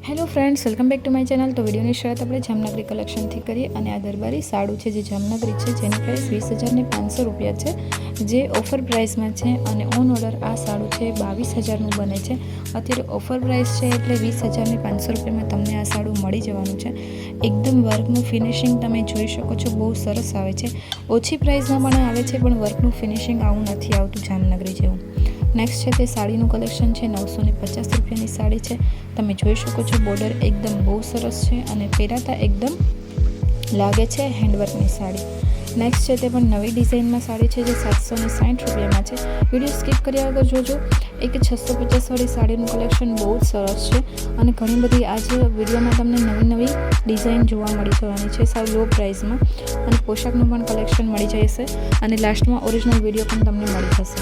Hello friends, welcome back to my channel. તો વિડીયોની શરૂઆત આપણે જામનગરી કલેક્શનથી કરીએ અને આ દરબારી સાડું છે જે જામનગરી છે, જેની પ્રાઇસ 20,500 રૂપિયા છે, જે ઓફર પ્રાઇસમાં છે અને ઓન ઓર્ડર આ સાડું છે 22,000નું બને છે। અત્યારે ઓફર પ્રાઇસ છે એટલે 20,500 રૂપિયામાં તમને આ સાડું મળી જવાનું છે। એકદમ વર્કનું ફિનિશિંગ તમે જોઈ શકો છો, બહુ સરસ આવે છે। ઓછી પ્રાઇસમાં પણ આવે છે, પણ વર્કનું ફિનિશિંગ આવું નથી આવતું જામનગરી જેવું। નેક્સ્ટ છે તે સાડીનું કલેક્શન છે, 950 રૂપિયાની સાડી છે। તમે જોઈ શકો છો બોર્ડર એકદમ બહુ સરસ છે અને પહેરાતા એકદમ લાગે છે હેન્ડવર્કની સાડી। નેક્સ્ટ છે તે પણ નવી ડિઝાઇનમાં સાડી છે, જે 760 રૂપિયામાં છે। વિડીયો સ્કીપ કર્યા વગર જોજો। એક 650 વાળી સાડીનું કલેક્શન બહુ જ સરસ છે અને ઘણી બધી આજે વિડીયોમાં તમને નવી ડિઝાઇન જોવા મળી જવાની છે સાવ લો પ્રાઇસમાં, અને પોશાકનું પણ કલેક્શન મળી જશે અને લાસ્ટમાં ઓરિજિનલ વિડીયો પણ તમને મળી જશે।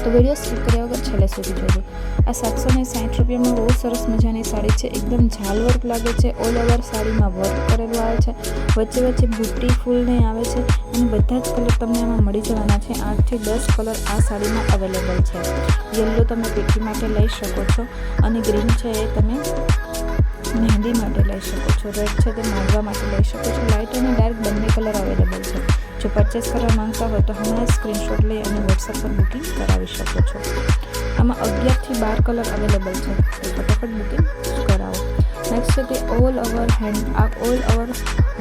તો વિડીયો સ્કીપ કર્યા વગર છેલ્લે સુધી જોજો। આ 760 રૂપિયામાં બહુ સરસ મજાની સાડી છે, એકદમ ઝાલ વર્ક લાગે છે, ઓલ ઓવર સાડીમાં વર્ક કરેલું આવે છે, વચ્ચે વચ્ચે બુટ્ટી ફૂલને આવે છે અને બધા જ કલર તમને આમાં મળી જવાના છે। 8 થી 10 કલર આ સાડીમાં અવેલેબલ છે। યલો તમે પીઠી માટે લઈ શકો છો અને ગ્રીન છે એ તમે મહેંદી માટે લઈ શકો છો, રેડ છે તે માંડવા માટે લઈ શકો છો। લાઇટ અને ડાર્ક બંને કલર અવેલેબલ છે। જો પરચેસ કરવા માંગતા હોય તો હમણાં સ્ક્રીનશોટ લઈ અને વોટ્સએપ પર બુકિંગ કરાવી શકો છો। આમાં 11 થી 12 કલર અવેલેબલ છે, તો ફટાફટ બુકિંગ કરાવો। નેક્સ્ટ છે તે ઓલ ઓવર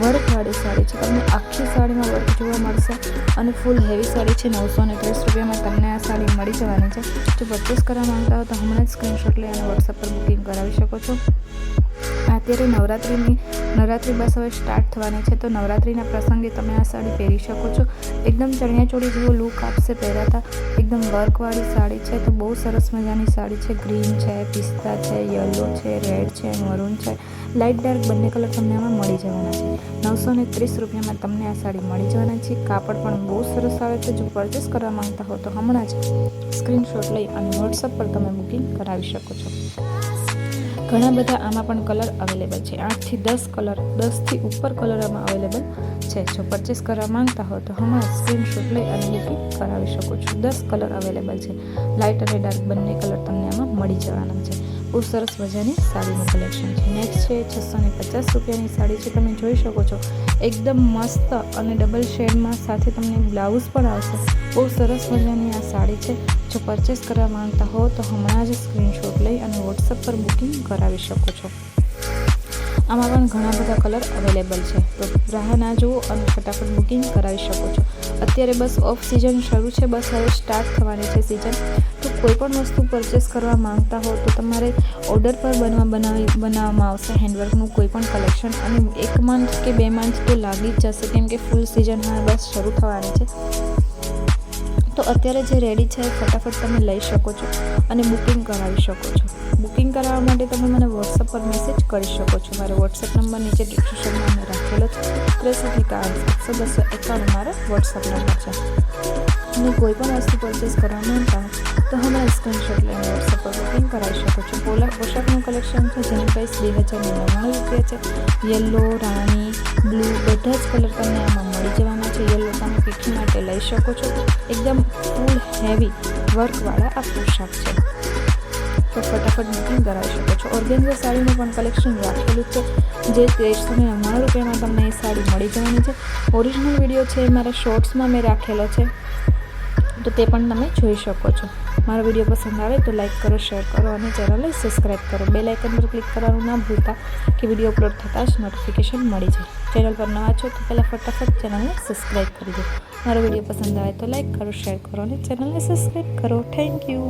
વર્કવાળી સાડી છે। તમને આખી સાડીમાં વર્ક જોવા મળશે અને ફૂલ હેવી સાડી છે। 930 રૂપિયામાં તમને આ સાડી મળી જવાની છે। જો પરચેસ કરવા માંગતા હો તો હમણાં જ સ્ક્રીનશોટ લઈ અને વોટ્સએપ પર બુકિંગ કરાવી શકો છો। અત્યારે નવરાત્રિ બસ હવે સ્ટાર્ટ થવાની છે, તો નવરાત્રિના પ્રસંગે તમે આ સાડી પહેરી શકો છો। એકદમ ચણિયાચોળી જેવો લુક આપશે પહેરાતા, એકદમ વર્કવાળી સાડી છે, તો બહુ સરસ મજાની સાડી છે। ગ્રીન છે, પિસ્તા છે, યલો છે, રેડ છે, મરૂન છે, લાઇટ ડાર્ક બંને કલર તમને આમાં મળી જવાના છે। 930 રૂપિયામાં તમને આ સાડી મળી જવાના છે। કાપડ પણ બહુ સરસ આવે છે। જો પરચેસ કરવા માંગતા હો તો હમણાં જ સ્ક્રીનશોટ લઈ અને વોટ્સએપ પર તમે બુકિંગ કરાવી શકો છો। ઘણા બધા આમાં પણ કલર અવેલેબલ છે, 8 થી 10 કલર, 10 થી ઉપર કલર આમાં અવેલેબલ છે। જો પરચેસ કરવા માંગતા હો તો હમણાં સ્ક્રીનશોટ લઈ અને બુકિંગ કરાવી શકો છો। 10 કલર અવેલેબલ છે, લાઇટ અને ડાર્ક બંને કલર તમને આમાં મળી જવાના છે। બહુ સરસ મજાની સાડીનું કલેક્શન છે। નેક્સ્ટ છે 650 રૂપિયાની સાડી છે, તમે જોઈ શકો છો એકદમ મસ્ત અને ડબલ શેડમાં સાથે તમને બ્લાઉઝ પણ આવશે। બહુ સરસ મજાની આ સાડી છે। જો પરચેસ કરવા માંગતા હો તો હમણાં જ સ્ક્રીનશોટ લઈ અને વોટ્સએપ પર બુકિંગ કરાવી શકો છો। આમાં પણ ઘણા બધા કલર અવેલેબલ છે, તો રાહ ના જુઓ અને ફટાફટ બુકિંગ કરાવી શકો છો। અત્યારે બસ ઓફ સિઝન શરૂ છે, બસ હવે સ્ટાર્ટ થવાની છે સિઝન। તો કોઈ પણ વસ્તુ પરચેસ કરવા માંગતા હો તો તમારે ઓર્ડર પર બનાવવામાં આવશે હેન્ડવર્કનું કોઈ પણ કલેક્શન, અને 1 મંથ કે 2 મંથ તો લાગી જ જશે, કેમ કે ફૂલ સિઝન હા બસ શરૂ થવાની છે। તો અત્યારે જે રેડી છે ફટાફટ તમે લઈ શકો છો અને બુકિંગ કરાવી શકો છો। બુકિંગ કરાવવા માટે તમે મને વોટ્સએપ પર મેસેજ કરી શકો છો। મારો વોટ્સએપ નંબર નીચે ડિસ્ક્રિપ્શનમાં મેં રાખેલો છે, 639191 મારો વોટ્સએપ નંબર છે। અને કોઈ પણ વસ્તુ પરચેસ કરવા માંગતા હો તો હમણાં સ્ક્રીનશોટ લઈને વોટ્સએપ પર બુકિંગ કરાવી શકો છો। પોશાકનું કલેક્શન છે, જેની પ્રાઇસ 2,099 રૂપિયા છે। યલો, રાણી, બ્લુ બધા જ કલર તમને આમાં મળી જવાના છે। યલો તમે પીઠી માટે લઈ શકો છો, એકદમ ફૂલ હેવી વર્કવાળા આ પોશાક છે, તો ફટાફટ બુકિંગ કરાવી શકો છો। ઓર્ગેન્ઝા સાડીનું પણ કલેક્શન રાખેલું છે, જે 1399 રૂપિયામાં તમને એ સાડી મળી જવાની છે। ઓરિજિનલ વિડીયો છે મારા શોર્ટ્સમાં મેં રાખેલો છે, તો તે પણ તમે જોઈ શકો છો। મારો વિડીયો પસંદ આવે તો લાઇક કરો, શેર કરો અને ચેનલને સબસ્ક્રાઈબ કરો। બેલ આઇકન પર ક્લિક કરવાનું ના ભૂલતા કે વિડીયો અપલોડ થતાં જ નોટિફિકેશન મળી જાય। ચેનલ પર નવા છો તો પહેલાં ફટાફટ ચેનલને સબસ્ક્રાઈબ કરી દો। મારો વિડીયો પસંદ આવે તો લાઇક કરો, શેર કરો અને ચેનલને સબસ્ક્રાઈબ કરો। Thank you.